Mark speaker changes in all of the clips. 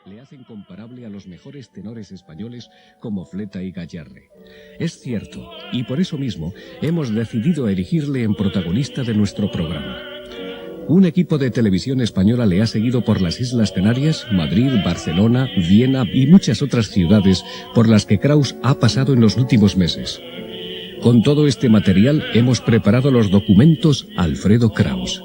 Speaker 1: le hacen comparable a los mejores tenores españoles como Fleta y Gayarre. Es cierto, y por eso mismo hemos decidido erigirle en protagonista de nuestro programa. Un equipo de televisión española le ha seguido por las Islas Canarias, Madrid, Barcelona, Viena y muchas otras ciudades por las que Kraus ha pasado en los últimos meses. Con todo este material hemos preparado los documentos Alfredo Kraus.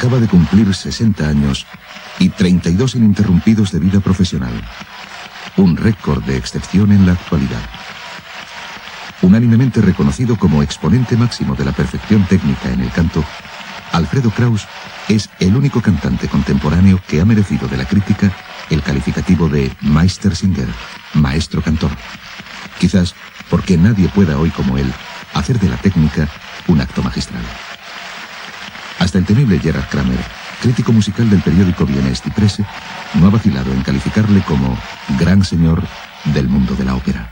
Speaker 2: Acaba de cumplir 60 años y 32 ininterrumpidos de vida profesional. Un récord de excepción en la actualidad. Unánimemente reconocido como exponente máximo de la perfección técnica en el canto, Alfredo Kraus es el único cantante contemporáneo que ha merecido de la crítica el calificativo de Meistersinger, maestro cantor. Quizás porque nadie pueda hoy como él hacer de la técnica un acto magistral. Hasta el temible Gerhard Kramer, crítico musical del periódico vienés Die Presse, no ha vacilado en calificarle como gran señor del mundo de la ópera.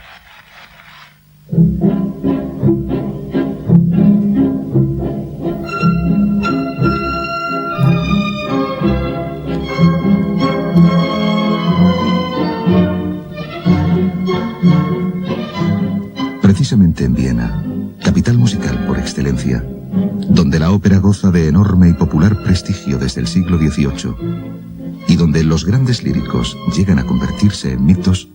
Speaker 2: Precisamente en Viena, capital musical por excelencia, donde la ópera goza de enorme y popular prestigio desde el siglo XVIII y donde los grandes líricos llegan a convertirse en mitos,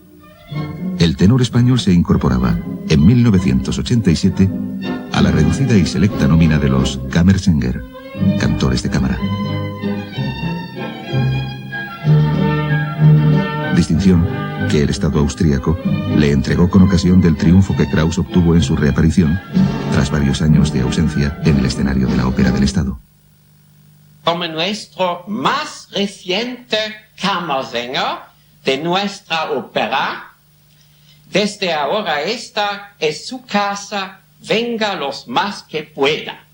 Speaker 2: el tenor español se incorporaba en 1987 a la reducida y selecta nómina de los Kammersänger, cantores de cámara. Distinción que el Estado austríaco le entregó con ocasión del triunfo que Kraus obtuvo en su reaparición tras varios años de ausencia en el escenario de la Ópera del Estado.
Speaker 3: Como nuestro más reciente Kammersänger de nuestra ópera, desde ahora esta es su casa, venga los más que pueda.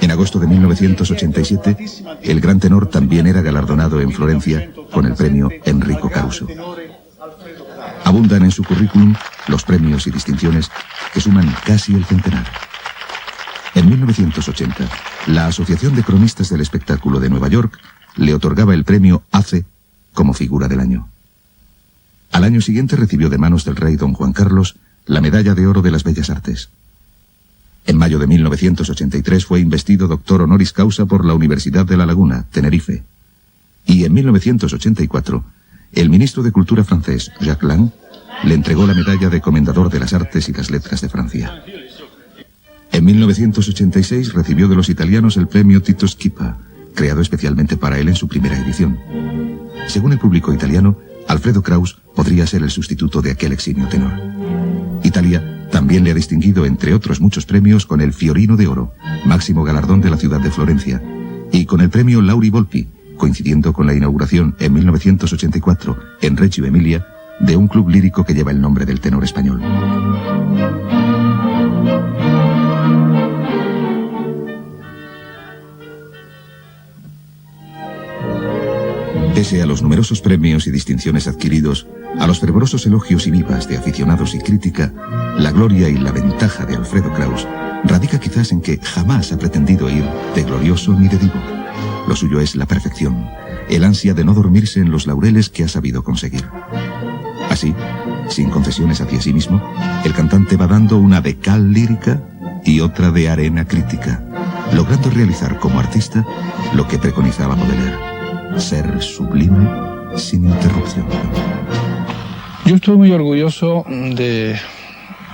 Speaker 2: En agosto de 1987, el gran tenor también era galardonado en Florencia con el premio Enrico Caruso. Abundan en su currículum los premios y distinciones que suman casi el centenar. En 1980, la Asociación de Cronistas del Espectáculo de Nueva York le otorgaba el premio ACE como figura del año. Al año siguiente recibió de manos del rey don Juan Carlos la Medalla de Oro de las Bellas Artes. En mayo de 1983 fue investido doctor honoris causa por la Universidad de La Laguna, Tenerife. Y en 1984, el ministro de Cultura francés, Jacques Lang, le entregó la medalla de Comendador de las Artes y las Letras de Francia. En 1986 recibió de los italianos el premio Tito Schipa, creado especialmente para él en su primera edición. Según el público italiano, Alfredo Kraus podría ser el sustituto de aquel eximio tenor. Italia también le ha distinguido, entre otros muchos premios, con el Fiorino de Oro, máximo galardón de la ciudad de Florencia, y con el premio Lauri Volpi, coincidiendo con la inauguración en 1984 en Reggio Emilia de un club lírico que lleva el nombre del tenor español. Pese a los numerosos premios y distinciones adquiridos, a los fervorosos elogios y vivas de aficionados y crítica, la gloria y la ventaja de Alfredo Kraus radica quizás en que jamás ha pretendido ir de glorioso ni de divo. Lo suyo es la perfección, el ansia de no dormirse en los laureles que ha sabido conseguir. Así, sin concesiones hacia sí mismo, el cantante va dando una de cal lírica y otra de arena crítica, logrando realizar como artista lo que preconizaba Baudelaire: ser sublime sin interrupción.
Speaker 4: Yo estoy muy orgulloso de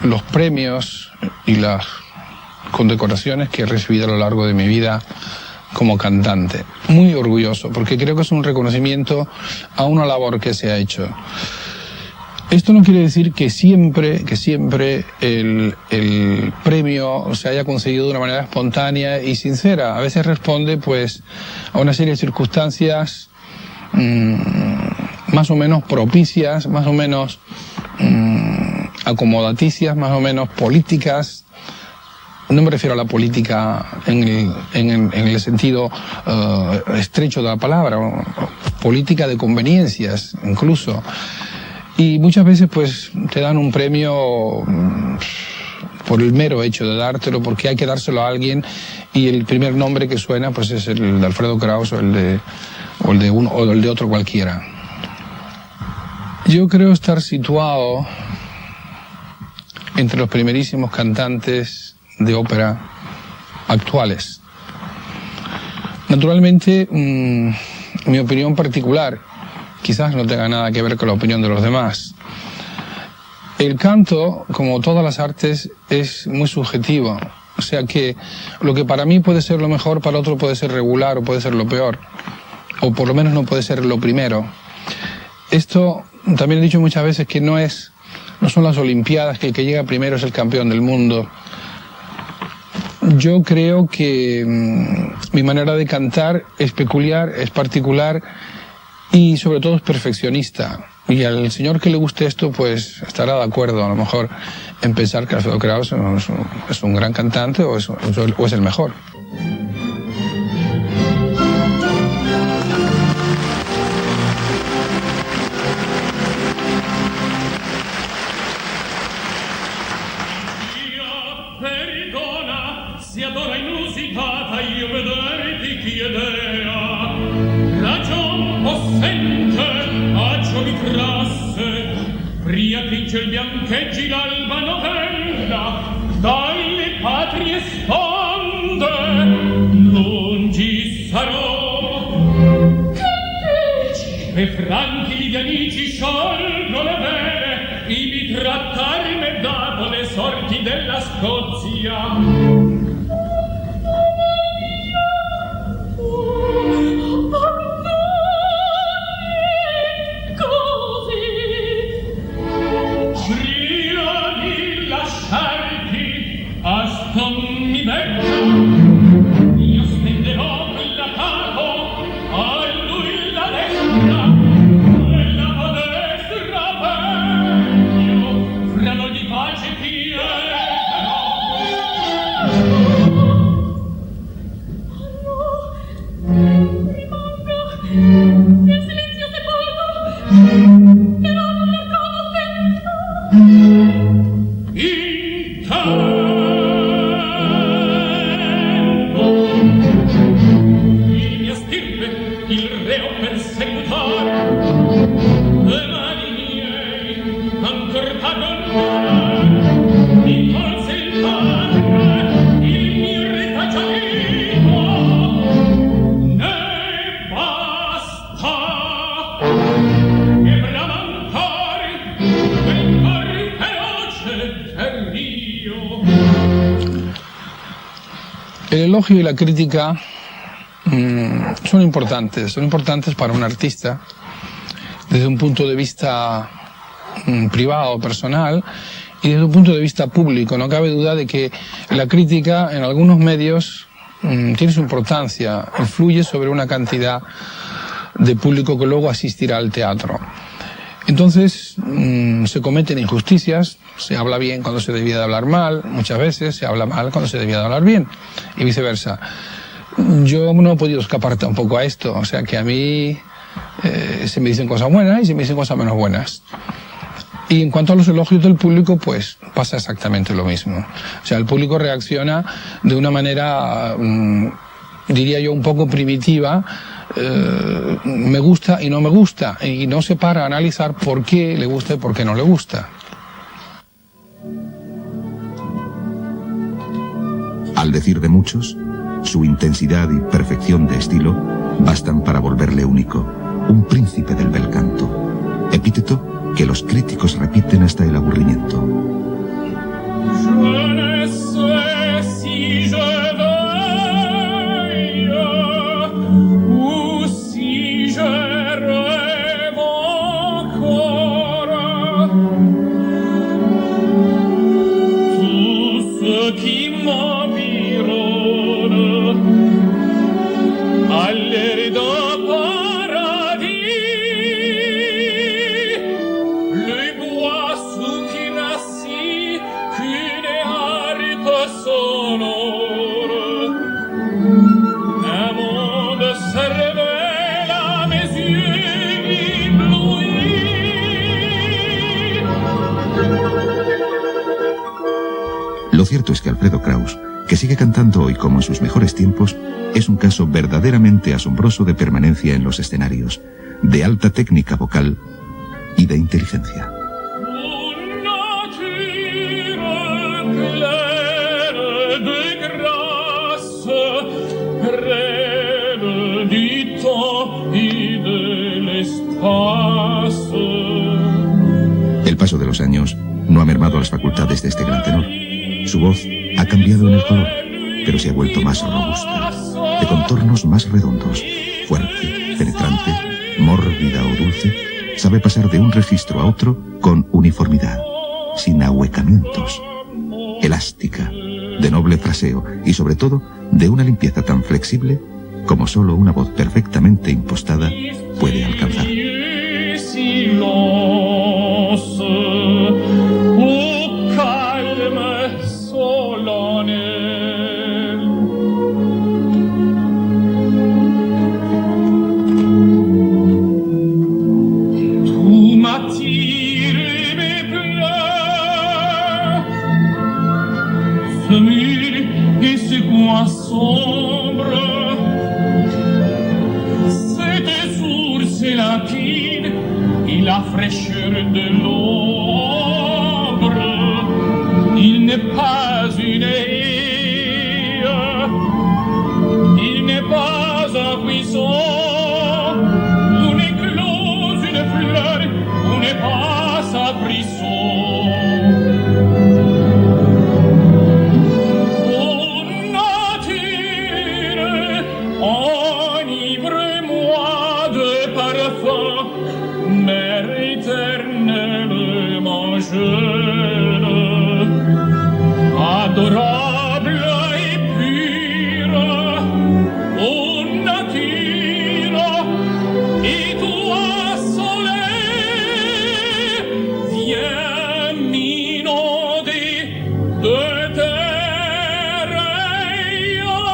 Speaker 4: los premios y las condecoraciones que he recibido a lo largo de mi vida como cantante. Muy orgulloso, porque creo que es un reconocimiento a una labor que se ha hecho. Esto no quiere decir que siempre el premio se haya conseguido de una manera espontánea y sincera. A veces responde pues a una serie de circunstancias más o menos propicias, más o menos acomodaticias, más o menos políticas. No me refiero a la política en el sentido estrecho de la palabra, política de conveniencias incluso. Y muchas veces pues te dan un premio por el mero hecho de dártelo, porque hay que dárselo a alguien y el primer nombre que suena pues es el de Alfredo Kraus o el de otro cualquiera. Yo creo estar situado entre los primerísimos cantantes de ópera actuales. Naturalmente, mi opinión particular quizás no tenga nada que ver con la opinión de los demás. El canto, como todas las artes, es muy subjetivo. O sea que lo que para mí puede ser lo mejor, para otro puede ser regular o puede ser lo peor. O por lo menos no puede ser lo primero. Esto también he dicho muchas veces que no son las Olimpiadas, que el que llega primero es el campeón del mundo. Yo creo que mi manera de cantar es peculiar, es particular y sobre todo es perfeccionista. Y al señor que le guste esto, pues estará de acuerdo a lo mejor en pensar que Alfredo Kraus es un gran cantante o es el mejor.
Speaker 5: Il biancheggi l'alba novella dalle patrie sponde lungi sarò che dici e franchi gli amici sciolgo le vele ivi trattarme dato le sorti della Scozia.
Speaker 4: El elogio y la crítica son importantes para un artista desde un punto de vista privado, personal, y desde un punto de vista público. No cabe duda de que la crítica en algunos medios tiene su importancia, influye sobre una cantidad de público que luego asistirá al teatro. Entonces se cometen injusticias, se habla bien cuando se debía de hablar mal, muchas veces se habla mal cuando se debía de hablar bien, y viceversa. Yo no he podido escapar tampoco a esto, o sea que a mí se me dicen cosas buenas y se me dicen cosas menos buenas. Y en cuanto a los elogios del público, pues pasa exactamente lo mismo. O sea, el público reacciona de una manera, diría yo, un poco primitiva. Me gusta y no me gusta, y no se para a analizar por qué le gusta y por qué no le gusta.
Speaker 2: Al decir de muchos, su intensidad y perfección de estilo bastan para volverle único, un príncipe del bel canto, epíteto que los críticos repiten hasta el aburrimiento. Lo cierto es que Alfredo Kraus, que sigue cantando hoy como en sus mejores tiempos, es un caso verdaderamente asombroso de permanencia en los escenarios, de alta técnica vocal y de inteligencia. El paso de los años no ha mermado las facultades de este gran tenor. Su voz ha cambiado en el color, pero se ha vuelto más robusta, de contornos más redondos, fuerte, penetrante, mórbida o dulce. Sabe pasar de un registro a otro con uniformidad, sin ahuecamientos, elástica, de noble fraseo y sobre todo de una limpieza tan flexible como solo una voz perfectamente impostada puede alcanzar.
Speaker 5: La fraîcheur de l'ombre, il n'est pas une haie, il n'est pas un buisson, où n'est close une fleur, où n'est pas sa frisson. Oh nature, enivre-moi de parfum, mère éternellement jeune, adorable et pure, ô nature, et toi soleil, viens m'inonder de tes rayons.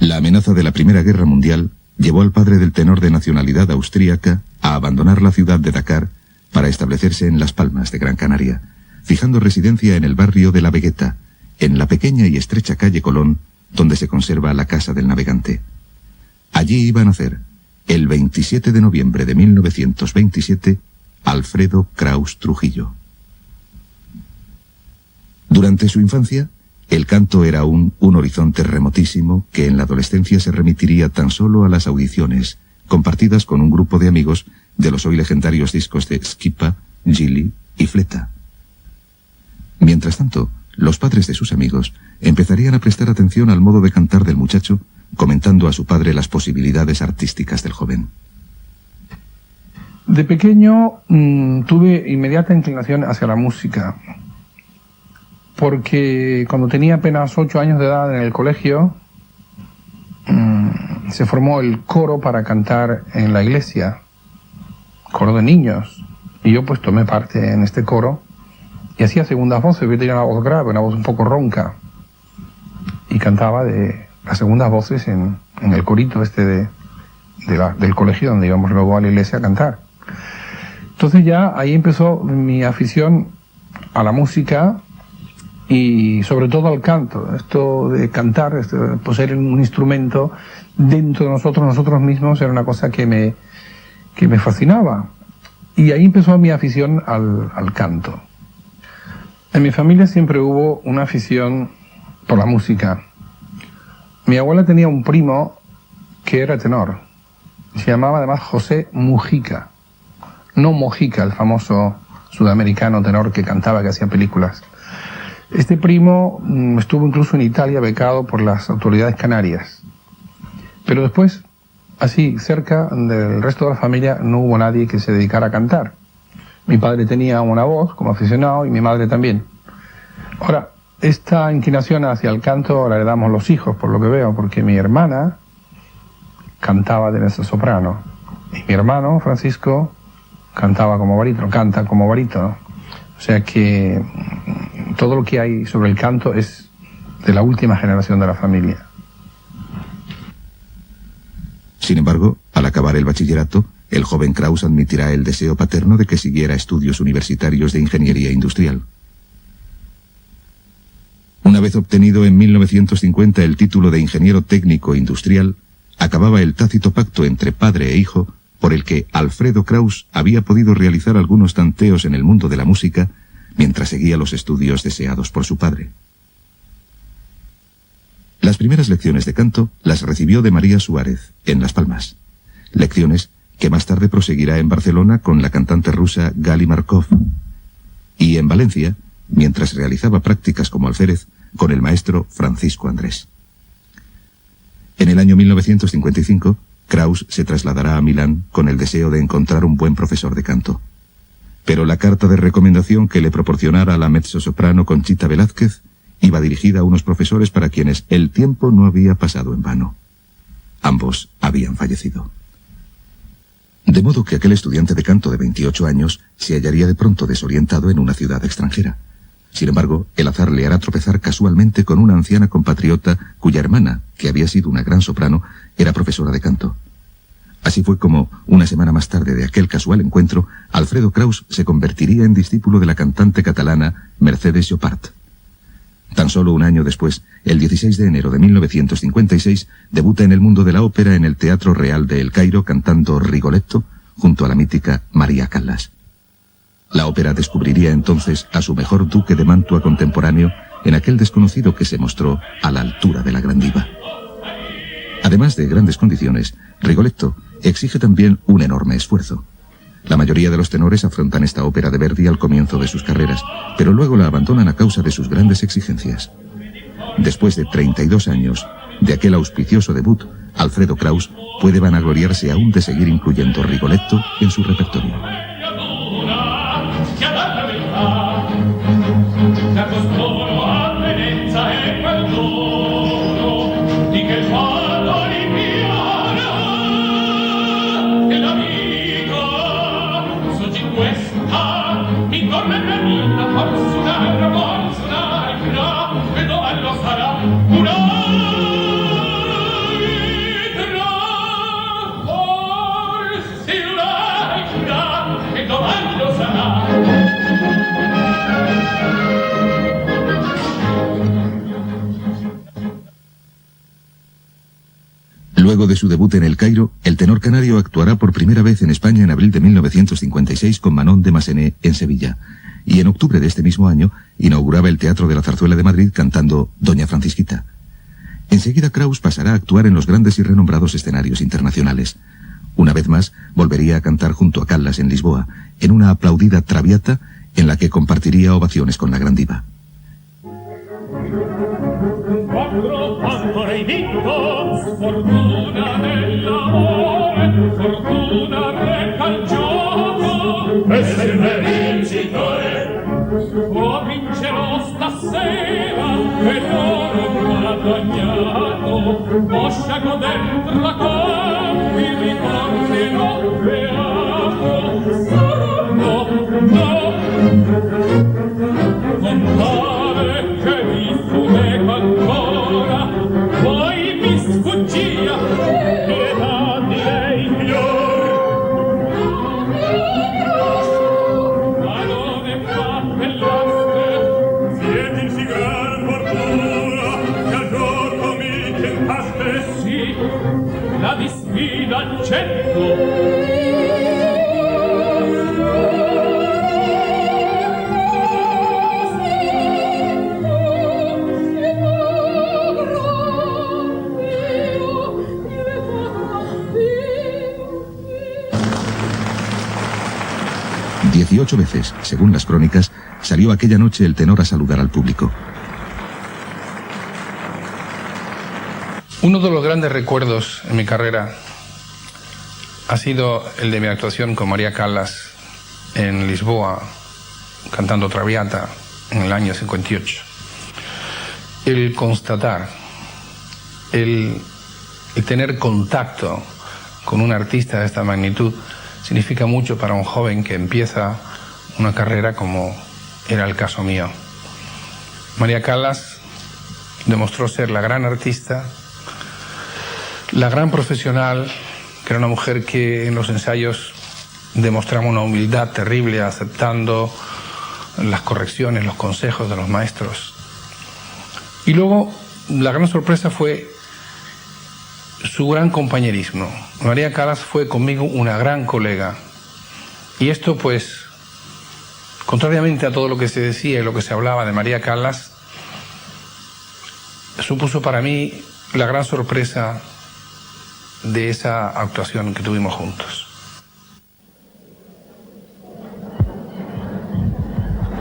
Speaker 2: La amenaza de la Primera Guerra Mundial llevó al padre del tenor de nacionalidad austríaca a abandonar la ciudad de Dakar para establecerse en Las Palmas de Gran Canaria, fijando residencia en el barrio de La Vegueta, en la pequeña y estrecha calle Colón, donde se conserva la Casa del Navegante. Allí iba a nacer, el 27 de noviembre de 1927, Alfredo Kraus Trujillo. Durante su infancia, el canto era aún un horizonte remotísimo que en la adolescencia se remitiría tan solo a las audiciones, compartidas con un grupo de amigos de los hoy legendarios discos de Skipa, Gili y Fleta. Mientras tanto, los padres de sus amigos empezarían a prestar atención al modo de cantar del muchacho comentando a su padre las posibilidades artísticas del joven.
Speaker 4: De pequeño tuve inmediata inclinación hacia la música, porque cuando tenía apenas 8 años de edad en el colegio, se formó el coro para cantar en la iglesia, coro de niños, y yo pues tomé parte en este coro y hacía segundas voces. Yo tenía una voz grave, una voz un poco ronca, y cantaba de las segundas voces en el corito del colegio donde íbamos luego a la iglesia a cantar. Entonces ya ahí empezó mi afición a la música y sobre todo al canto. Esto de cantar, pues ser un instrumento dentro de nosotros mismos, era una cosa que me fascinaba. Y ahí empezó mi afición al canto. En mi familia siempre hubo una afición por la música. Mi abuela tenía un primo que era tenor. Se llamaba además José Mujica. No Mojica, el famoso sudamericano tenor que cantaba, que hacía películas. Este primo estuvo incluso en Italia becado por las autoridades canarias. Pero después, así, cerca del resto de la familia, no hubo nadie que se dedicara a cantar. Mi padre tenía una voz como aficionado y mi madre también. Ahora, esta inclinación hacia el canto la heredamos los hijos, por lo que veo, porque mi hermana cantaba de mezzosoprano y mi hermano, Francisco, canta como barítono. O sea que todo lo que hay sobre el canto es de la última generación de la familia.
Speaker 2: Sin embargo, al acabar el bachillerato, el joven Kraus admitirá el deseo paterno de que siguiera estudios universitarios de ingeniería industrial. Una vez obtenido en 1950 el título de ingeniero técnico industrial, acababa el tácito pacto entre padre e hijo por el que Alfredo Kraus había podido realizar algunos tanteos en el mundo de la música mientras seguía los estudios deseados por su padre. Las primeras lecciones de canto las recibió de María Suárez, en Las Palmas. Lecciones que más tarde proseguirá en Barcelona con la cantante rusa Gali Markov. Y en Valencia, mientras realizaba prácticas como alférez, con el maestro Francisco Andrés. En el año 1955, Kraus se trasladará a Milán con el deseo de encontrar un buen profesor de canto. Pero la carta de recomendación que le proporcionara la mezzosoprano Conchita Velázquez iba dirigida a unos profesores para quienes el tiempo no había pasado en vano. Ambos habían fallecido. De modo que aquel estudiante de canto de 28 años se hallaría de pronto desorientado en una ciudad extranjera. Sin embargo, el azar le hará tropezar casualmente con una anciana compatriota cuya hermana, que había sido una gran soprano, era profesora de canto. Así fue como, una semana más tarde de aquel casual encuentro, Alfredo Kraus se convertiría en discípulo de la cantante catalana Mercedes Llopart. Tan solo un año después, el 16 de enero de 1956, debuta en el mundo de la ópera en el Teatro Real de El Cairo cantando Rigoletto junto a la mítica María Callas. La ópera descubriría entonces a su mejor duque de Mantua contemporáneo en aquel desconocido que se mostró a la altura de la gran diva. Además de grandes condiciones, Rigoletto exige también un enorme esfuerzo. La mayoría de los tenores afrontan esta ópera de Verdi al comienzo de sus carreras, pero luego la abandonan a causa de sus grandes exigencias. Después de 32 años de aquel auspicioso debut, Alfredo Kraus puede vanagloriarse aún de seguir incluyendo Rigoletto en su repertorio. Luego de su debut en El Cairo, el tenor canario actuará por primera vez en España en abril de 1956 con Manon de Massenet en Sevilla, y en octubre de este mismo año inauguraba el Teatro de la Zarzuela de Madrid cantando Doña Francisquita. Enseguida Kraus pasará a actuar en los grandes y renombrados escenarios internacionales. Una vez más, volvería a cantar junto a Callas en Lisboa, en una aplaudida Traviata en la que compartiría ovaciones con la gran diva.
Speaker 5: hai vinto, sfortuna nell'amore, fortuna reca il gioco, e sempre vincitore. Oh, vincerò stasera, e l'oro guadagnato, poscia goder la campi, ritornerò beato. No, no, contare che mi fumega ancora, poi mi sfuggia, pietà di lei miglior. Ma non è fatte l'aste, siete in sì gran fortuna, che al gioco mi tentaste. Sì, la disfida accetto.
Speaker 2: Dieciocho veces, según las crónicas, salió aquella noche el tenor a saludar al público.
Speaker 4: Uno de los grandes recuerdos en mi carrera ha sido el de mi actuación con María Callas en Lisboa, cantando Traviata en el año 58. El constatar, el tener contacto con un artista de esta magnitud significa mucho para un joven que empieza una carrera como era el caso mío. María Callas demostró ser la gran artista, la gran profesional, que era una mujer que en los ensayos demostraba una humildad terrible, aceptando las correcciones, los consejos de los maestros. Y luego la gran sorpresa fue su gran compañerismo. María Callas fue conmigo una gran colega. Y esto, pues, contrariamente a todo lo que se decía y lo que se hablaba de María Callas, supuso para mí la gran sorpresa de esa actuación que tuvimos juntos.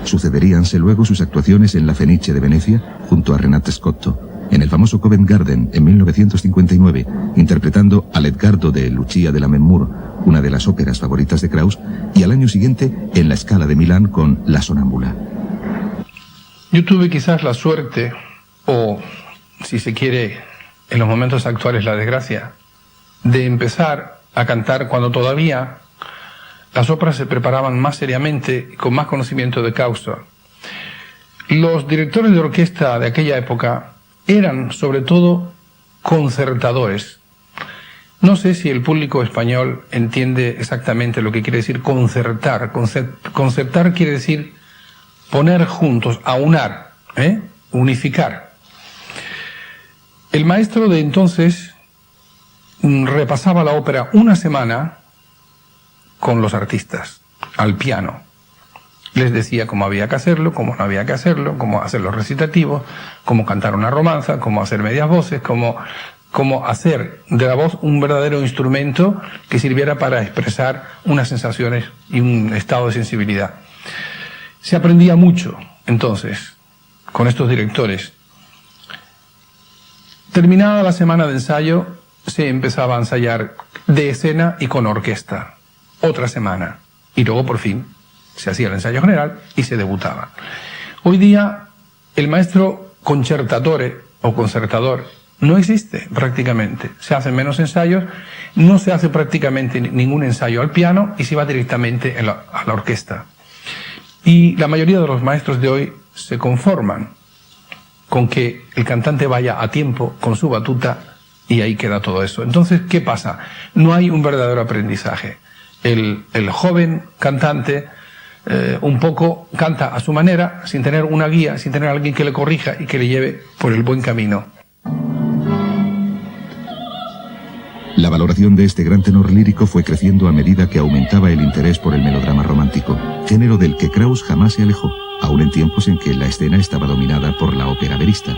Speaker 2: Sucederíanse luego sus actuaciones en la Fenice de Venecia junto a Renate Scotto, en el famoso Covent Garden en 1959, interpretando al Edgardo de Lucia de Lammermoor, una de las óperas favoritas de Krauss, y al año siguiente en la Scala de Milán con La Sonámbula.
Speaker 4: Yo tuve quizás la suerte, o si se quiere, en los momentos actuales la desgracia, de empezar a cantar cuando todavía las óperas se preparaban más seriamente y con más conocimiento de causa. Los directores de orquesta de aquella época eran sobre todo concertadores. No sé si el público español entiende exactamente lo que quiere decir concertar. Concertar quiere decir poner juntos, aunar, unificar. El maestro de entonces repasaba la ópera una semana con los artistas, al piano. Les decía cómo había que hacerlo, cómo no había que hacerlo, cómo hacer los recitativos, cómo cantar una romanza, cómo hacer medias voces, cómo hacer de la voz un verdadero instrumento que sirviera para expresar unas sensaciones y un estado de sensibilidad. Se aprendía mucho, entonces, con estos directores. Terminada la semana de ensayo, se empezaba a ensayar de escena y con orquesta. Otra semana. Y luego, por fin, se hacía el ensayo general y se debutaba. Hoy día, el maestro concertatore o concertador no existe prácticamente. Se hacen menos ensayos, no se hace prácticamente ningún ensayo al piano y se va directamente a la orquesta. Y la mayoría de los maestros de hoy se conforman con que el cantante vaya a tiempo con su batuta y ahí queda todo eso. Entonces, ¿qué pasa? No hay un verdadero aprendizaje. El joven cantante un poco canta a su manera, sin tener una guía, sin tener alguien que le corrija y que le lleve por el buen camino.
Speaker 2: La valoración de este gran tenor lírico fue creciendo a medida que aumentaba el interés por el melodrama romántico, género del que Krauss jamás se alejó, aun en tiempos en que la escena estaba dominada por la ópera verista.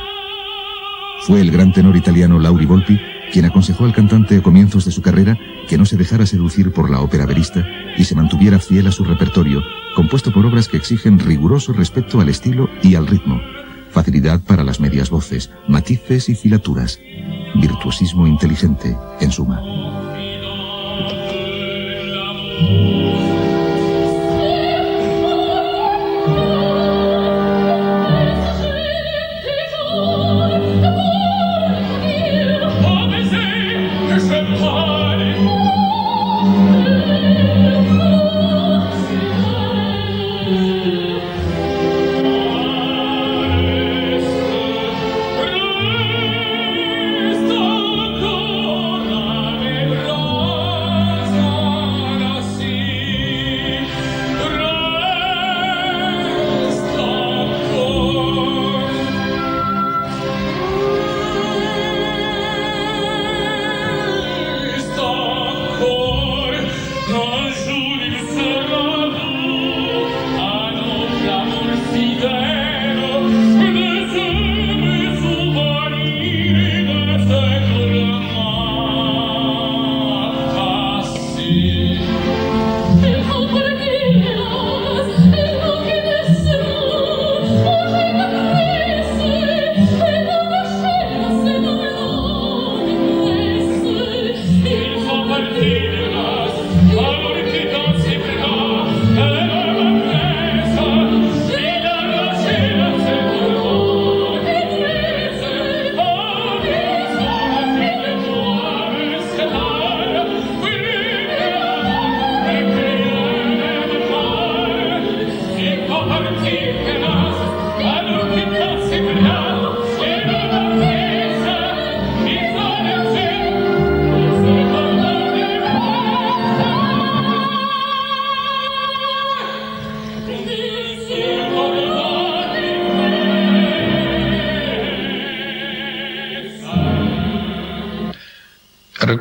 Speaker 2: Fue el gran tenor italiano Lauri Volpi quien aconsejó al cantante a comienzos de su carrera que no se dejara seducir por la ópera verista y se mantuviera fiel a su repertorio, compuesto por obras que exigen riguroso respeto al estilo y al ritmo, facilidad para las medias voces, matices y filaturas. virtuosismo inteligente, en suma.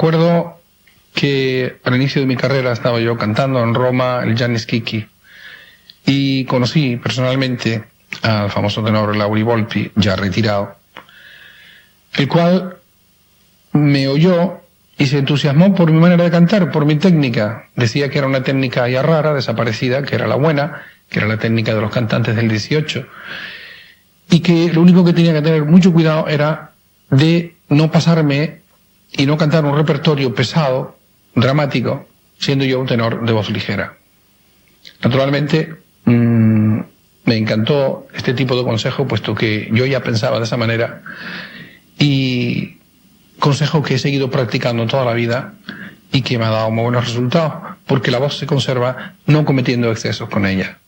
Speaker 4: Recuerdo que al inicio de mi carrera estaba yo cantando en Roma el Gianni Schicchi y conocí personalmente al famoso tenor Lauri Volpi, ya retirado, el cual me oyó y se entusiasmó por mi manera de cantar, por mi técnica. Decía que era una técnica ya rara, desaparecida, que era la buena, que era la técnica de los cantantes del 18, y que lo único que tenía que tener mucho cuidado era de no pasarme y no cantar un repertorio pesado, dramático, siendo yo un tenor de voz ligera. Naturalmente, me encantó este tipo de consejo, puesto que yo ya pensaba de esa manera, y consejo que he seguido practicando toda la vida y que me ha dado muy buenos resultados, porque la voz se conserva no cometiendo excesos con ella.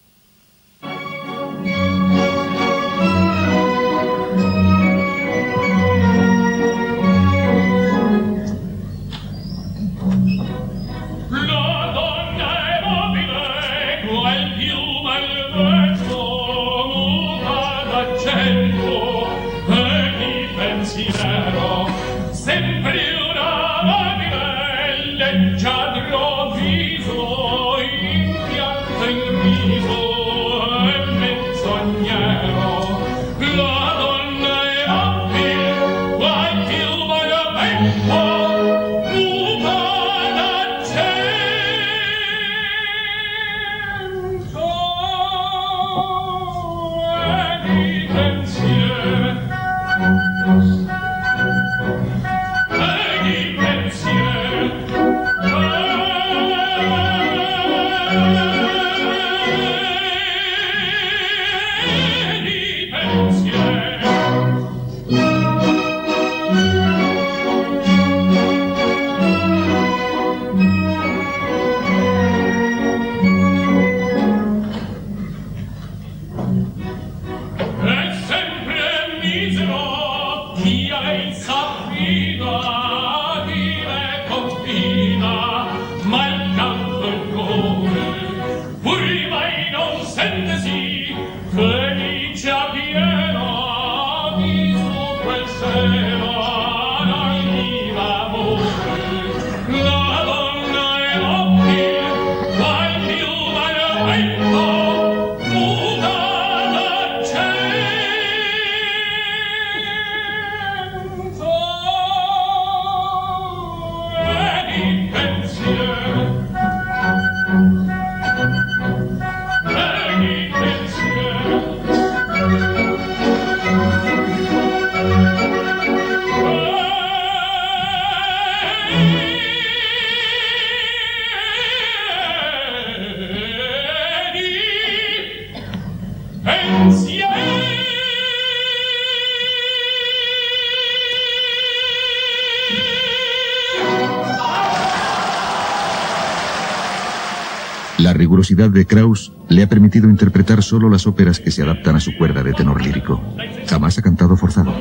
Speaker 2: La rigurosidad de Krauss le ha permitido interpretar solo las óperas que se adaptan a su cuerda de tenor lírico. Jamás ha cantado forzado.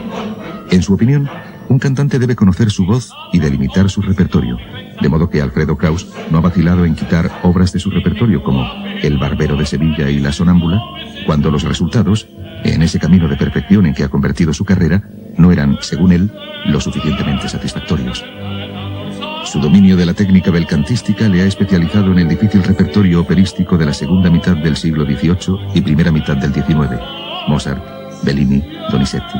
Speaker 2: En su opinión, un cantante debe conocer su voz y delimitar su repertorio, de modo que Alfredo Krauss no ha vacilado en quitar obras de su repertorio como El Barbero de Sevilla y La Sonámbula, cuando los resultados, en ese camino de perfección en que ha convertido su carrera, no eran, según él, lo suficientemente satisfactorios. Su dominio de la técnica belcantística le ha especializado en el difícil repertorio operístico de la segunda mitad del siglo XVIII y primera mitad del XIX, Mozart, Bellini, Donizetti.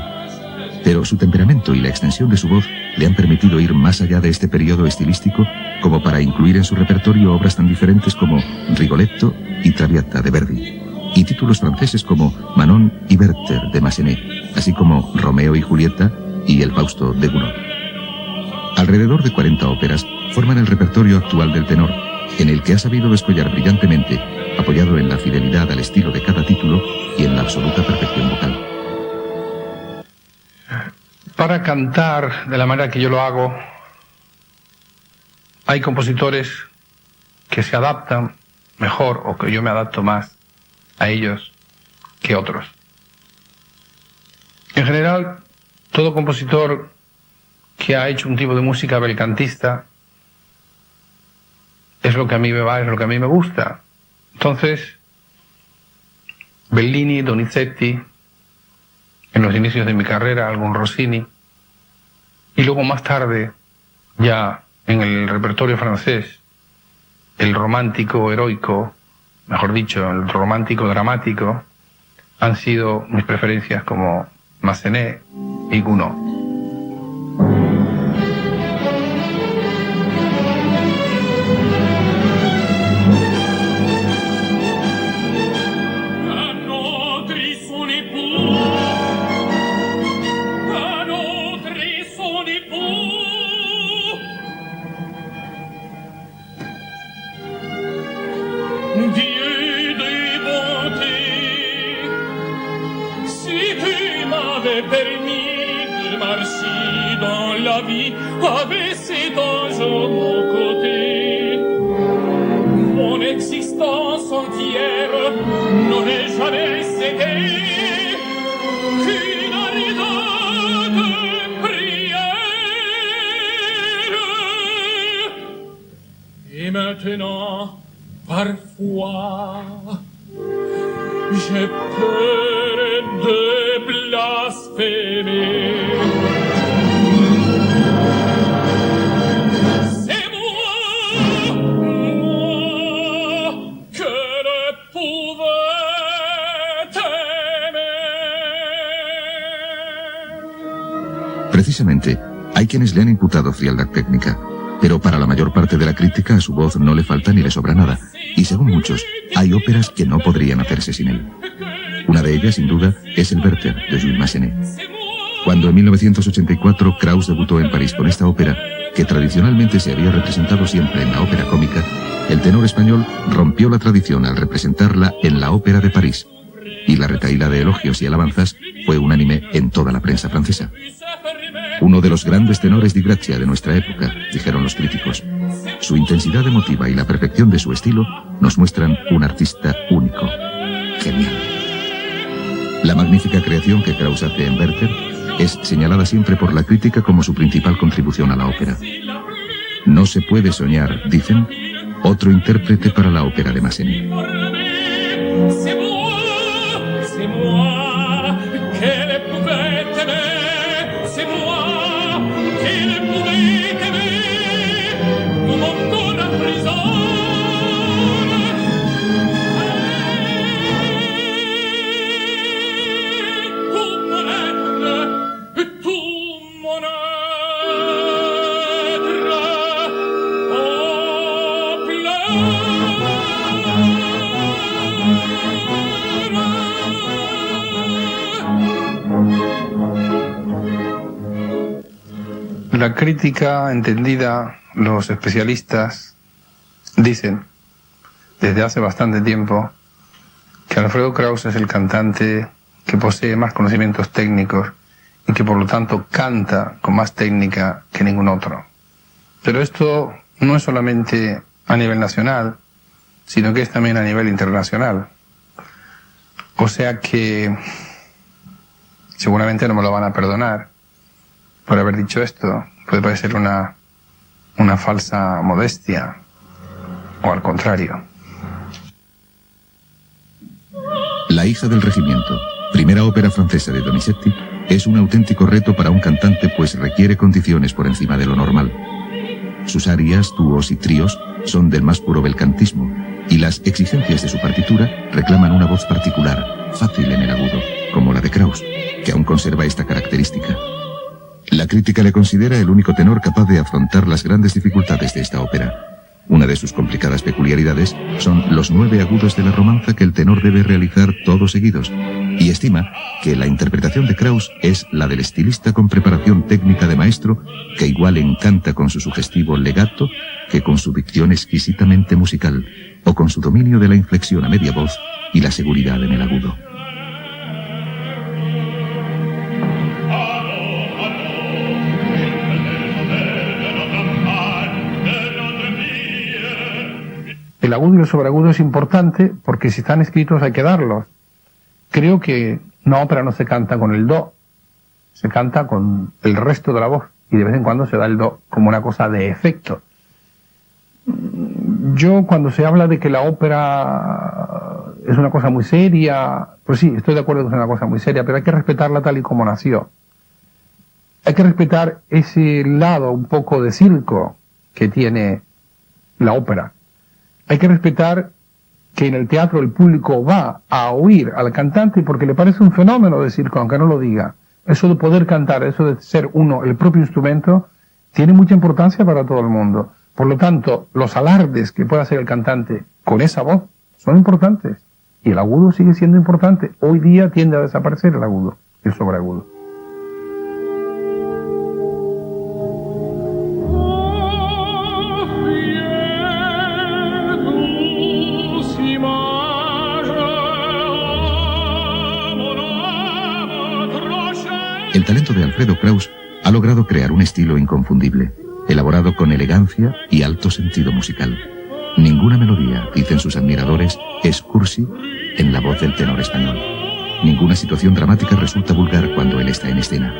Speaker 2: Pero su temperamento y la extensión de su voz le han permitido ir más allá de este periodo estilístico como para incluir en su repertorio obras tan diferentes como Rigoletto y Traviata de Verdi, y títulos franceses como Manon y Werther de Massenet, así como Romeo y Julieta y El Fausto de Gounod. Alrededor de 40 óperas forman el repertorio actual del tenor, en el que ha sabido descollar brillantemente, apoyado en la fidelidad al estilo de cada título y en la absoluta perfección vocal.
Speaker 4: Para cantar de la manera que yo lo hago, hay compositores que se adaptan mejor, o que yo me adapto más a ellos que otros. En general, todo compositor que ha hecho un tipo de música belcantista es lo que a mí me va, es lo que a mí me gusta. Entonces, Bellini, Donizetti, en los inicios de mi carrera, algún Rossini, y luego más tarde, ya en el repertorio francés, el romántico heroico, mejor dicho, el romántico dramático, han sido mis preferencias como Massenet y Gounod.
Speaker 5: Avec cet ange à mon côté, mon existence entière n'aurait jamais été qu'une ardente prière. Et maintenant, parfois, j'ai peur de blasphémer.
Speaker 2: Precisamente, hay quienes le han imputado frialdad técnica, pero para la mayor parte de la crítica a su voz no le falta ni le sobra nada, y según muchos, hay óperas que no podrían hacerse sin él. Una de ellas, sin duda, es el Werther de Jules Massenet. Cuando en 1984 Krauss debutó en París con esta ópera, que tradicionalmente se había representado siempre en la ópera cómica, el tenor español rompió la tradición al representarla en la Ópera de París, y la retahíla de elogios y alabanzas fue unánime en toda la prensa francesa. Uno de los grandes tenores di grazia de nuestra época, dijeron los críticos. Su intensidad emotiva y la perfección de su estilo nos muestran un artista único, genial. La magnífica creación que Krauss hace en Werther es señalada siempre por la crítica como su principal contribución a la ópera. No se puede soñar, dicen, otro intérprete para la ópera de Massenet.
Speaker 4: La crítica entendida, los especialistas dicen desde hace bastante tiempo que Alfredo Kraus es el cantante que posee más conocimientos técnicos y que por lo tanto canta con más técnica que ningún otro. Pero esto no es solamente a nivel nacional, sino que es también a nivel internacional. O sea que seguramente no me lo van a perdonar por haber dicho esto. Puede parecer una falsa modestia, o al contrario.
Speaker 2: La hija del regimiento, primera ópera francesa de Donizetti, es un auténtico reto para un cantante, pues requiere condiciones por encima de lo normal. Sus arias, dúos y tríos son del más puro belcantismo, y las exigencias de su partitura reclaman una voz particular, fácil en el agudo, como la de Kraus, que aún conserva esta característica. La crítica le considera el único tenor capaz de afrontar las grandes dificultades de esta ópera. Una de sus complicadas peculiaridades son los 9 agudos de la romanza que el tenor debe realizar todos seguidos, y estima que la interpretación de Kraus es la del estilista con preparación técnica de maestro, que igual encanta con su sugestivo legato que con su dicción exquisitamente musical, o con su dominio de la inflexión a media voz y la seguridad en el agudo.
Speaker 4: El agudo y el sobreagudo es importante porque si están escritos hay que darlos. Creo que una ópera no se canta con el do, se canta con el resto de la voz y de vez en cuando se da el do como una cosa de efecto. Yo cuando se habla de que la ópera es una cosa muy seria, pues sí, estoy de acuerdo que es una cosa muy seria, pero hay que respetarla tal y como nació. Hay que respetar ese lado un poco de circo que tiene la ópera. Hay que respetar que en el teatro el público va a oír al cantante porque le parece un fenómeno de circo, aunque no lo diga. Eso de poder cantar, eso de ser uno el propio instrumento, tiene mucha importancia para todo el mundo. Por lo tanto, los alardes que pueda hacer el cantante con esa voz son importantes. Y el agudo sigue siendo importante. Hoy día tiende a desaparecer el agudo, el sobreagudo.
Speaker 2: El talento de Alfredo Kraus ha logrado crear un estilo inconfundible, elaborado con elegancia y alto sentido musical. Ninguna melodía, dicen sus admiradores, es cursi en la voz del tenor español. Ninguna situación dramática resulta vulgar cuando él está en escena.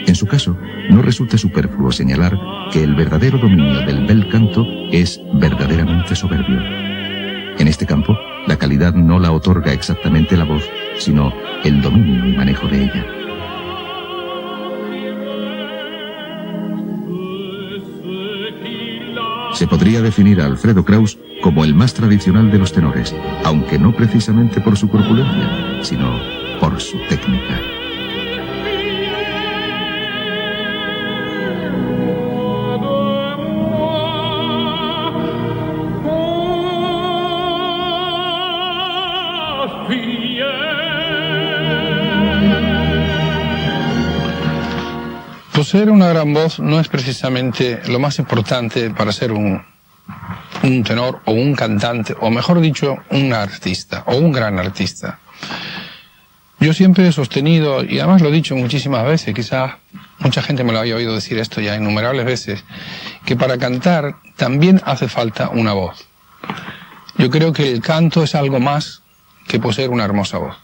Speaker 2: En su caso, no resulta superfluo señalar que el verdadero dominio del bel canto es verdaderamente soberbio. En este campo, la calidad no la otorga exactamente la voz, sino el dominio y manejo de ella. Se podría definir a Alfredo Kraus como el más tradicional de los tenores, aunque no precisamente por su corpulencia, sino por su técnica.
Speaker 4: Poseer una gran voz no es precisamente lo más importante para ser un tenor o un cantante, o mejor dicho, un artista o un gran artista. Yo siempre he sostenido, y además lo he dicho muchísimas veces, quizás mucha gente me lo haya oído decir esto ya innumerables veces, que para cantar también hace falta una voz. Yo creo que el canto es algo más que poseer una hermosa voz.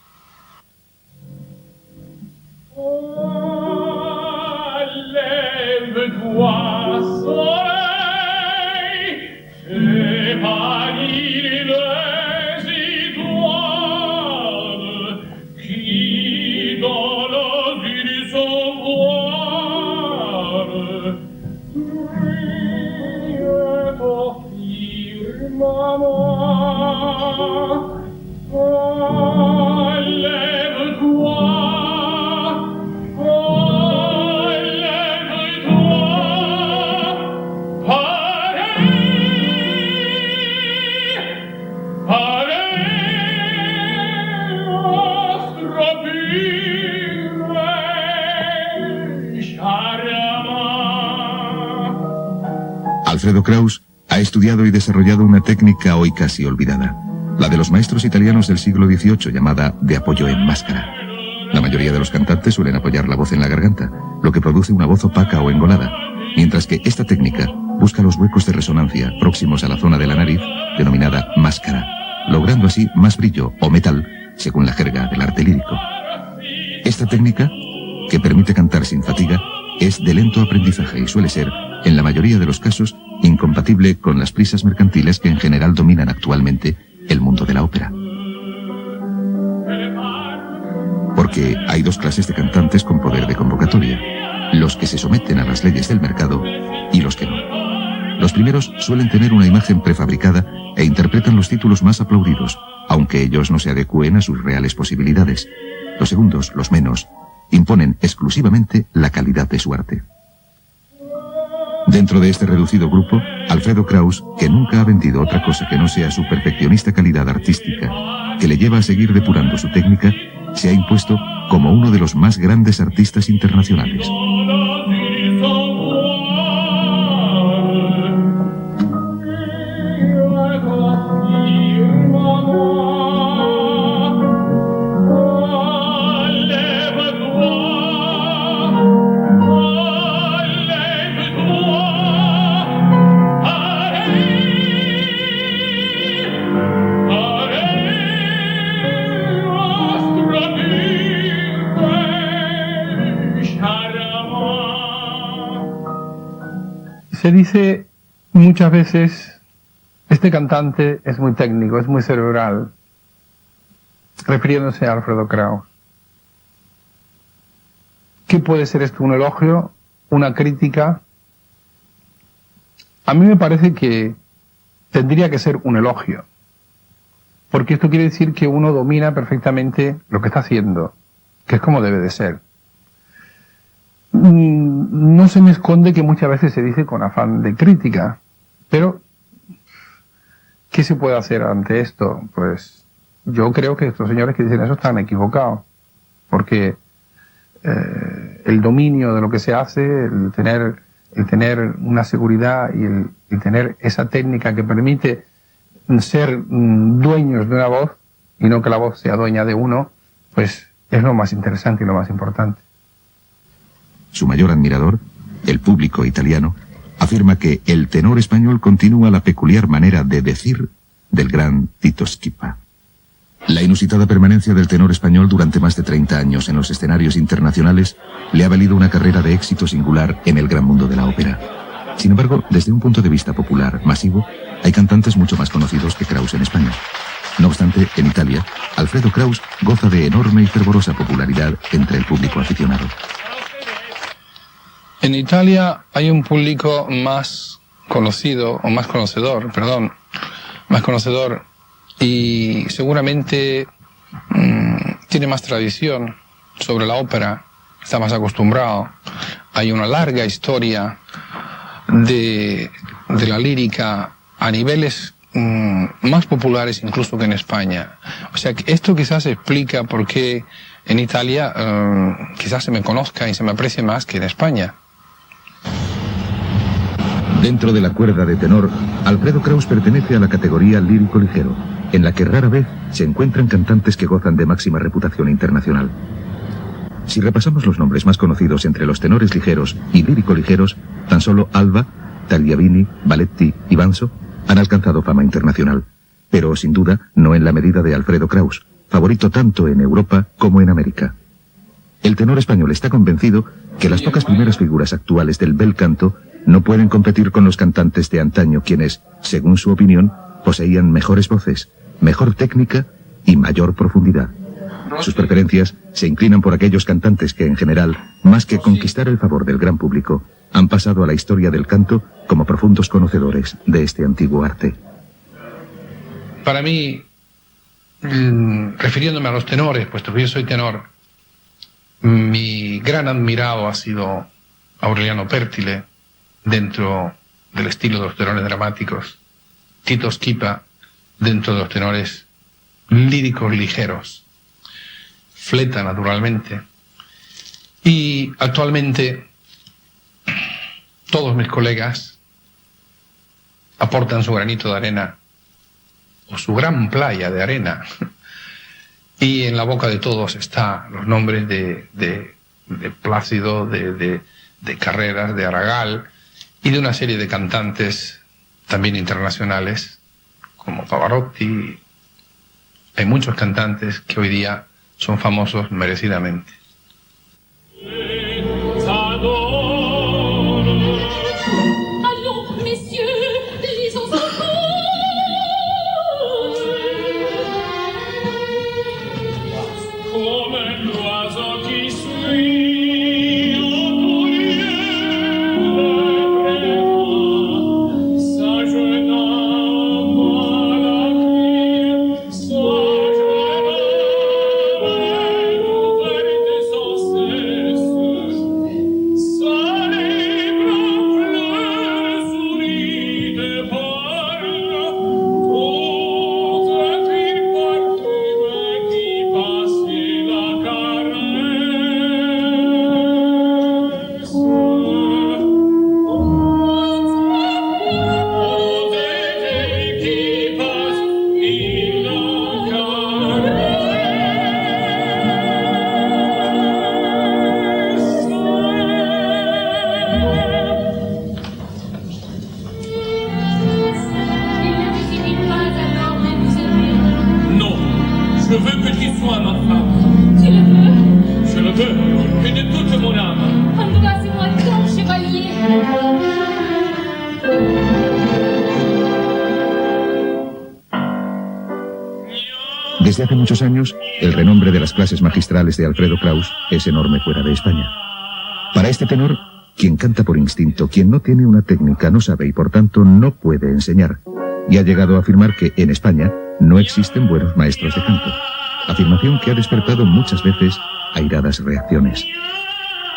Speaker 2: Alfredo Kraus ha estudiado y desarrollado una técnica hoy casi olvidada, la de los maestros italianos del siglo XVIII, llamada de apoyo en máscara. La mayoría de los cantantes suelen apoyar la voz en la garganta, lo que produce una voz opaca o engolada, mientras que esta técnica busca los huecos de resonancia próximos a la zona de la nariz, denominada máscara, logrando así más brillo o metal, según la jerga del arte lírico. Esta técnica, que permite cantar sin fatiga, es de lento aprendizaje y suele ser, en la mayoría de los casos, incompatible con las prisas mercantiles que en general dominan actualmente el mundo de la ópera. Porque hay dos clases de cantantes con poder de convocatoria: los que se someten a las leyes del mercado y los que no. Los primeros suelen tener una imagen prefabricada e interpretan los títulos más aplaudidos, aunque ellos no se adecúen a sus reales posibilidades. Los segundos, los menos, imponen exclusivamente la calidad de su arte. Dentro de este reducido grupo, Alfredo Kraus, que nunca ha vendido otra cosa que no sea su perfeccionista calidad artística, que le lleva a seguir depurando su técnica, se ha impuesto como uno de los más grandes artistas internacionales.
Speaker 4: Se dice muchas veces, este cantante es muy técnico, es muy cerebral, refiriéndose a Alfredo Kraus. ¿Qué puede ser esto? ¿Un elogio? ¿Una crítica? A mí me parece que tendría que ser un elogio, porque esto quiere decir que uno domina perfectamente lo que está haciendo, que es como debe de ser. No se me esconde que muchas veces se dice con afán de crítica, pero ¿qué se puede hacer ante esto? Pues yo creo que estos señores que dicen eso están equivocados, porque el dominio de lo que se hace, el tener una seguridad y el tener esa técnica que permite ser dueños de una voz y no que la voz sea dueña de uno, pues es lo más interesante y lo más importante.
Speaker 2: Su mayor admirador, el público italiano, afirma que el tenor español continúa la peculiar manera de decir del gran Tito Schipa. La inusitada permanencia del tenor español durante más de 30 años en los escenarios internacionales le ha valido una carrera de éxito singular en el gran mundo de la ópera. Sin embargo, desde un punto de vista popular, masivo, hay cantantes mucho más conocidos que Kraus en España. No obstante, en Italia, Alfredo Kraus goza de enorme y fervorosa popularidad entre el público aficionado.
Speaker 4: En Italia hay un público más conocido, o más conocedor, y seguramente tiene más tradición sobre la ópera, está más acostumbrado. Hay una larga historia de la lírica a niveles más populares incluso que en España. O sea, que esto quizás explica por qué en Italia quizás se me conozca y se me aprecie más que en España.
Speaker 2: Dentro de la cuerda de tenor, Alfredo Kraus pertenece a la categoría lírico ligero, en la que rara vez se encuentran cantantes que gozan de máxima reputación internacional. Si repasamos los nombres más conocidos entre los tenores ligeros y lírico ligeros, tan solo Alba, Tagliavini, Valetti y Banzo han alcanzado fama internacional, pero sin duda no en la medida de Alfredo Kraus, favorito tanto en Europa como en América. El tenor español está convencido que las pocas primeras figuras actuales del bel canto no pueden competir con los cantantes de antaño, quienes, según su opinión, poseían mejores voces, mejor técnica y mayor profundidad. Sus preferencias se inclinan por aquellos cantantes que, en general, más que conquistar el favor del gran público, han pasado a la historia del canto como profundos conocedores de este antiguo arte.
Speaker 4: Para mí, refiriéndome a los tenores, puesto que yo soy tenor, mi gran admirado ha sido Aureliano Pértile, dentro del estilo de los tenores dramáticos, Tito Schipa, dentro de los tenores líricos ligeros, Fleta, naturalmente, y actualmente todos mis colegas aportan su granito de arena, o su gran playa de arena, y en la boca de todos están los nombres de Plácido, de Carreras, de Aragal, y de una serie de cantantes también internacionales, como Pavarotti. Hay muchos cantantes que hoy día son famosos merecidamente.
Speaker 2: Desde hace muchos años, el renombre de las clases magistrales de Alfredo Kraus es enorme fuera de España. Para este tenor, quien canta por instinto, quien no tiene una técnica, no sabe y por tanto no puede enseñar. Y ha llegado a afirmar que en España no existen buenos maestros de canto. Afirmación que ha despertado muchas veces airadas reacciones.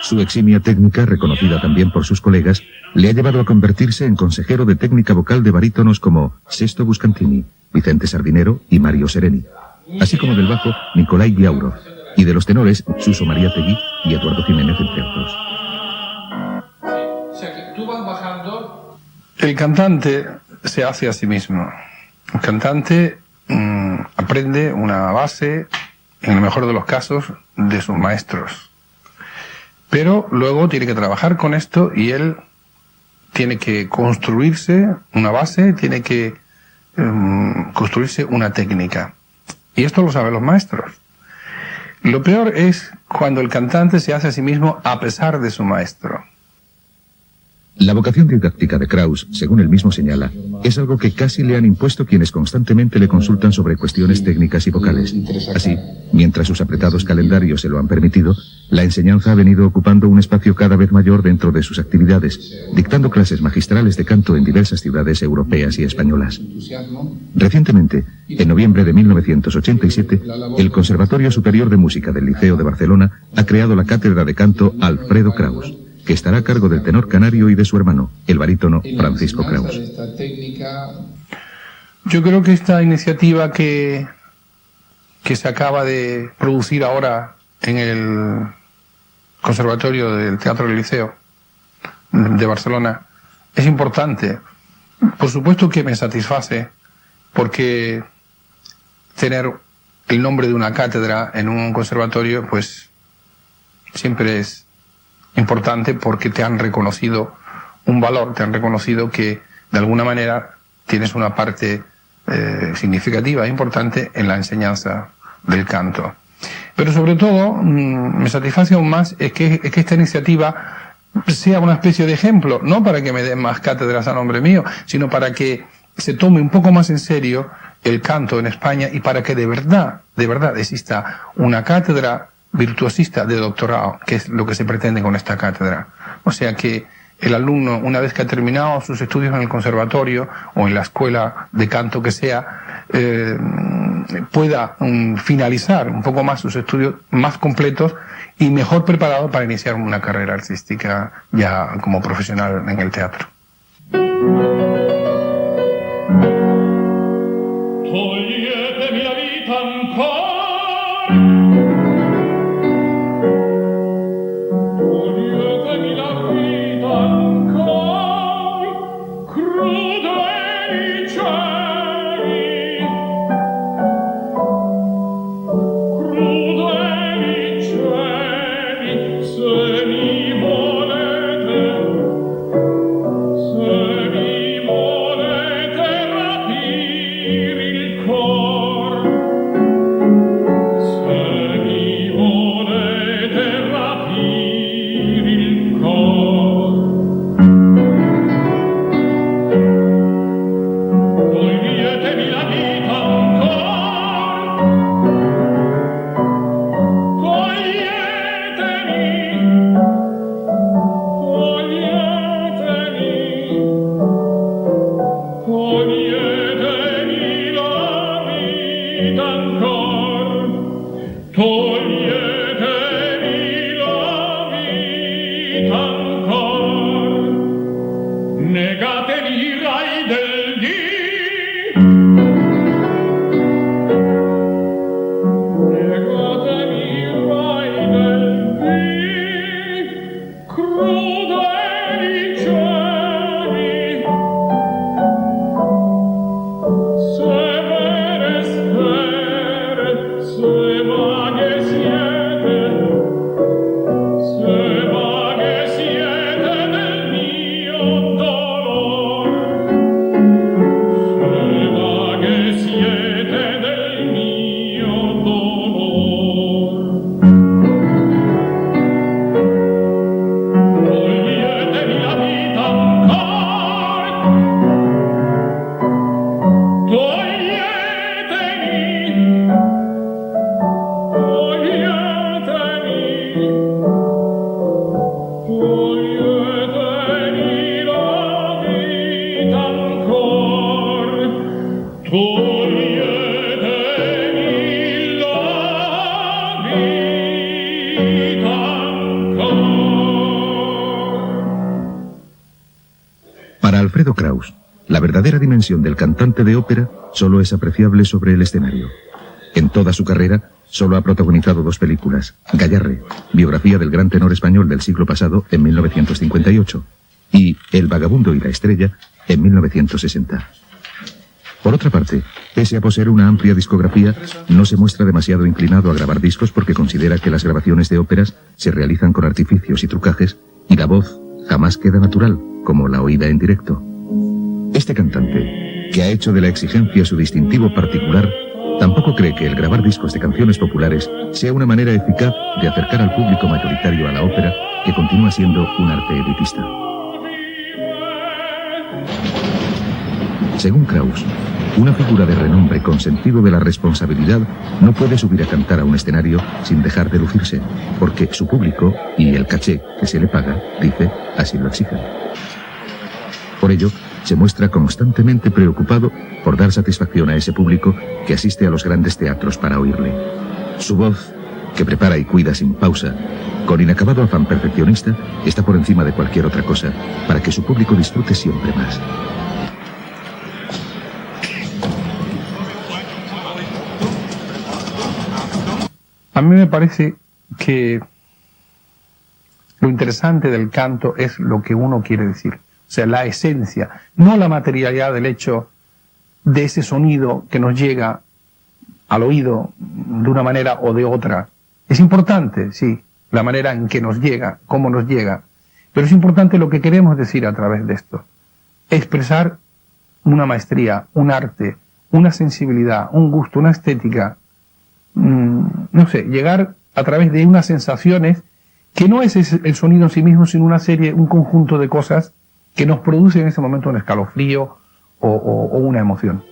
Speaker 2: Su eximia técnica, reconocida también por sus colegas, le ha llevado a convertirse en consejero de técnica vocal de barítonos como Sesto Buscantini, Vicente Sardinero y Mario Sereni, así como del bajo Nicolai Biauro, y de los tenores Suso María Tegui y Eduardo Jiménez, entre otros.
Speaker 4: El cantante se hace a sí mismo. El cantante aprende una base, en el mejor de los casos, de sus maestros. Pero luego tiene que trabajar con esto y él tiene que construirse una base, tiene que construirse una técnica. Y esto lo saben los maestros. Lo peor es cuando el cantante se hace a sí mismo a pesar de su maestro.
Speaker 2: La vocación didáctica de Kraus, según él mismo señala, es algo que casi le han impuesto quienes constantemente le consultan sobre cuestiones técnicas y vocales. Así, mientras sus apretados calendarios se lo han permitido, la enseñanza ha venido ocupando un espacio cada vez mayor dentro de sus actividades, dictando clases magistrales de canto en diversas ciudades europeas y españolas. Recientemente, en noviembre de 1987, el Conservatorio Superior de Música del Liceo de Barcelona ha creado la cátedra de canto Alfredo Kraus, que estará a cargo del tenor canario y de su hermano, el barítono Francisco Kraus.
Speaker 4: Yo creo que esta iniciativa que se acaba de producir ahora en el Conservatorio del Teatro del Liceo de Barcelona es importante. Por supuesto que me satisface, porque tener el nombre de una cátedra en un conservatorio pues siempre es importante, porque te han reconocido un valor, te han reconocido que de alguna manera tienes una parte significativa e importante en la enseñanza del canto. Pero sobre todo me satisface aún más es que esta iniciativa sea una especie de ejemplo, no para que me den más cátedras a nombre mío, sino para que se tome un poco más en serio el canto en España y para que de verdad exista una cátedra virtuosista de doctorado, que es lo que se pretende con esta cátedra. O sea que el alumno, una vez que ha terminado sus estudios en el conservatorio o en la escuela de canto que sea, pueda finalizar un poco más sus estudios más completos y mejor preparado para iniciar una carrera artística ya como profesional en el teatro.
Speaker 5: Toglietemi la vita ancora. Toglietemi la vita ancora, crudele. crudeli cieli, severe sfere, se vaghe siete del mio dolor, se vaghe siete del mio dolor. Toglietemi la vita ancor, toglietemi la vita ancor, toglietemi la vita ancor.
Speaker 2: Para Alfredo Kraus, la verdadera dimensión del cantante de ópera solo es apreciable sobre el escenario. En toda su carrera, solo ha protagonizado 2 películas: Gayarre, biografía del gran tenor español del siglo pasado, en 1958, y El vagabundo y la estrella, en 1960. Por otra parte, pese a poseer una amplia discografía, no se muestra demasiado inclinado a grabar discos porque considera que las grabaciones de óperas se realizan con artificios y trucajes y la voz jamás queda natural, como la oída en directo. Este cantante, que ha hecho de la exigencia su distintivo particular, tampoco cree que el grabar discos de canciones populares sea una manera eficaz de acercar al público mayoritario a la ópera, que continúa siendo un arte elitista. Según Kraus, una figura de renombre con sentido de la responsabilidad no puede subir a cantar a un escenario sin dejar de lucirse, porque su público y el caché que se le paga, dice, así lo exigen. Por ello, se muestra constantemente preocupado por dar satisfacción a ese público que asiste a los grandes teatros para oírle. Su voz, que prepara y cuida sin pausa, con inacabado afán perfeccionista, está por encima de cualquier otra cosa, para que su público disfrute siempre más.
Speaker 4: A mí me parece que lo interesante del canto es lo que uno quiere decir. O sea, la esencia, no la materialidad del hecho de ese sonido que nos llega al oído de una manera o de otra. Es importante, sí, la manera en que nos llega, cómo nos llega, pero es importante lo que queremos decir a través de esto. Expresar una maestría, un arte, una sensibilidad, un gusto, una estética, no sé, llegar a través de unas sensaciones que no es el sonido en sí mismo, sino una serie, un conjunto de cosas que nos produce en ese momento un escalofrío o una emoción.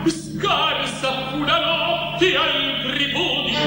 Speaker 5: Scarsa fu la notte al tribudio.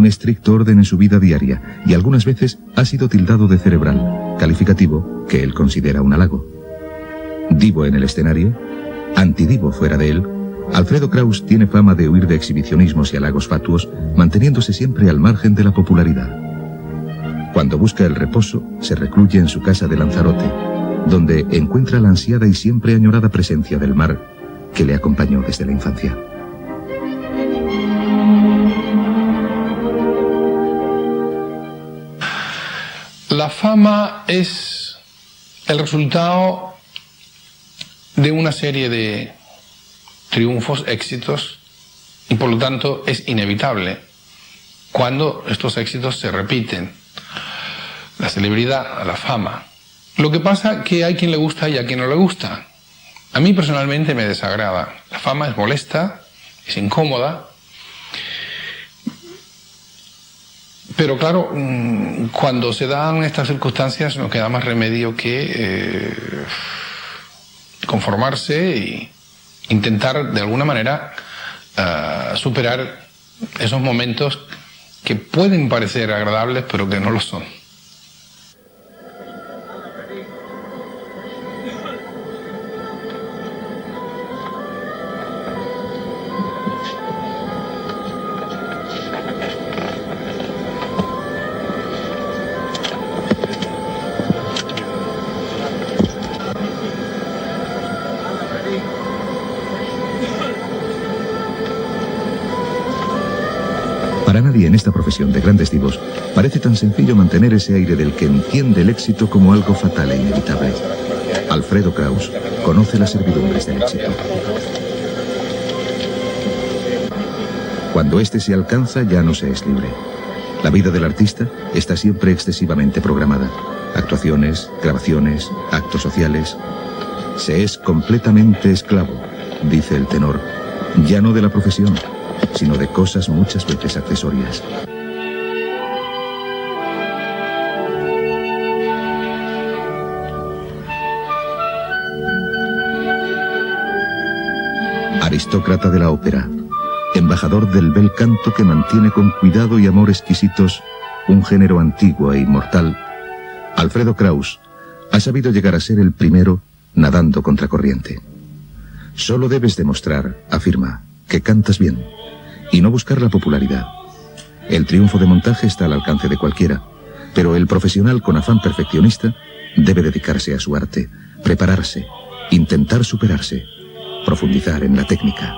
Speaker 2: un estricto orden en su vida diaria y algunas veces ha sido tildado de cerebral, calificativo que él considera un halago. Divo en el escenario, antidivo fuera de él, Alfredo Kraus tiene fama de huir de exhibicionismos y halagos fatuos, manteniéndose siempre al margen de la popularidad. Cuando busca el reposo, se recluye en su casa de Lanzarote, donde encuentra la ansiada y siempre añorada presencia del mar que le acompañó desde la infancia.
Speaker 4: La fama es el resultado de una serie de triunfos, éxitos, y por lo tanto es inevitable cuando estos éxitos se repiten. La celebridad, la fama. Lo que pasa es que hay quien le gusta y a quien no le gusta. A mí personalmente me desagrada. La fama es molesta, es incómoda. Pero claro, cuando se dan estas circunstancias no queda más remedio que conformarse y intentar de alguna manera superar esos momentos que pueden parecer agradables pero que no lo son.
Speaker 2: Para nadie en esta profesión de grandes divos parece tan sencillo mantener ese aire del que entiende el éxito como algo fatal e inevitable. Alfredo Kraus conoce las servidumbres del éxito. Cuando éste se alcanza ya no se es libre. La vida del artista está siempre excesivamente programada. Actuaciones, grabaciones, actos sociales. Se es completamente esclavo, dice el tenor, ya no de la profesión, sino de cosas muchas veces accesorias. Aristócrata de la ópera, embajador del bel canto que mantiene con cuidado y amor exquisitos un género antiguo e inmortal, Alfredo Kraus ha sabido llegar a ser el primero nadando contracorriente. Solo debes demostrar, afirma, que cantas bien y no buscar la popularidad. El triunfo de montaje está al alcance de cualquiera, pero el profesional con afán perfeccionista debe dedicarse a su arte, prepararse, intentar superarse, profundizar en la técnica.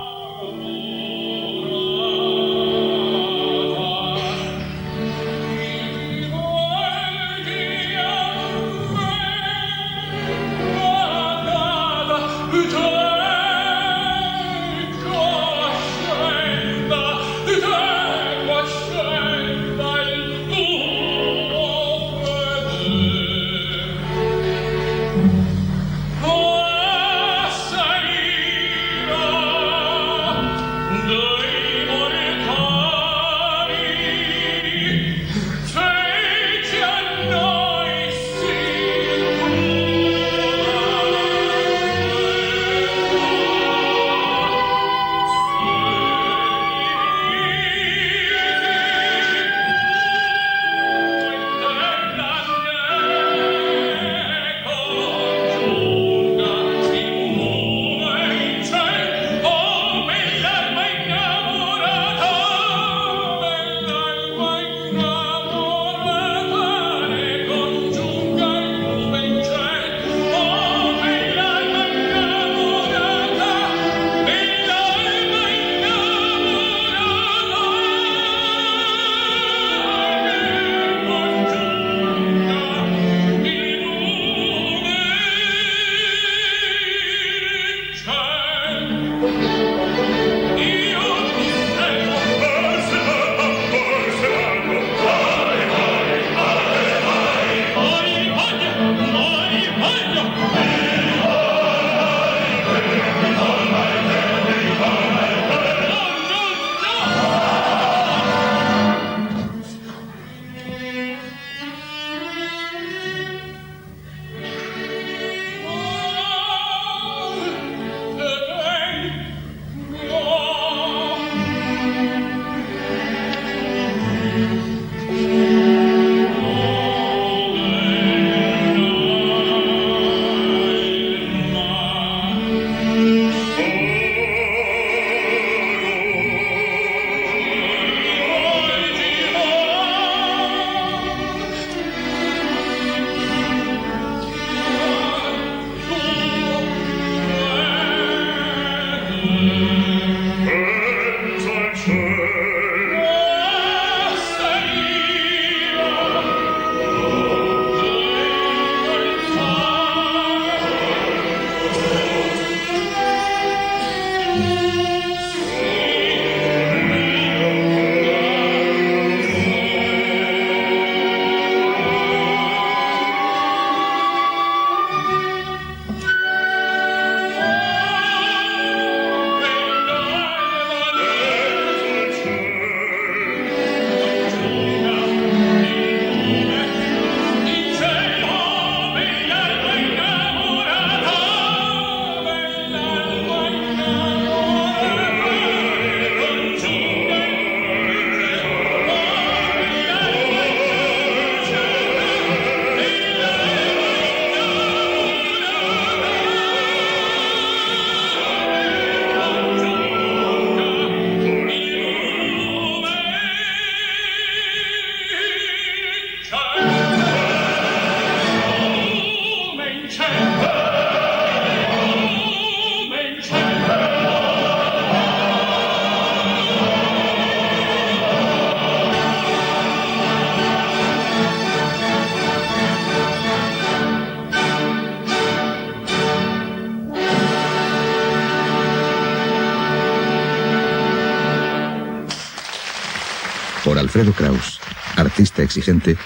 Speaker 2: Alfredo Kraus, artista exigente,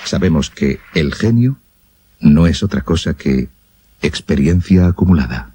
Speaker 2: sabemos que el genio no es otra cosa que experiencia acumulada.